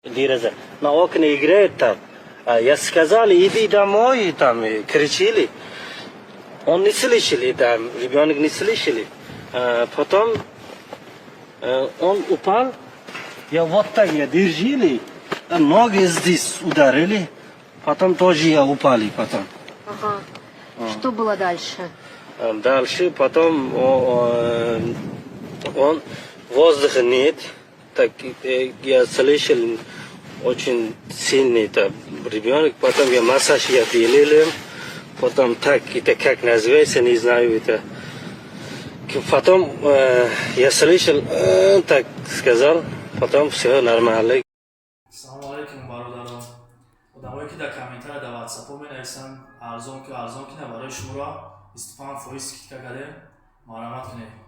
Диреза. На окне играет там. Я сказал, иди домой, там кричили. Он не слышали, там, ребенок не слышали. Потом он упал, я вот так я держали, ноги здесь ударили, потом тоже я упали потом. Ага. Что было дальше? Дальше потом он воздуха нет, так я слышал очень сильный там ребенок, потом я массаж я делал, потом так, это как называется, не знаю, это. Потом я слышал, так сказал, потом все нормально. Assalomu alaykum barodaron. Odamایی که در کامنتر در واتساپ می‌نویسن ارزان که نبرای شما را 25% скидка کردیم. مرحمت کنید.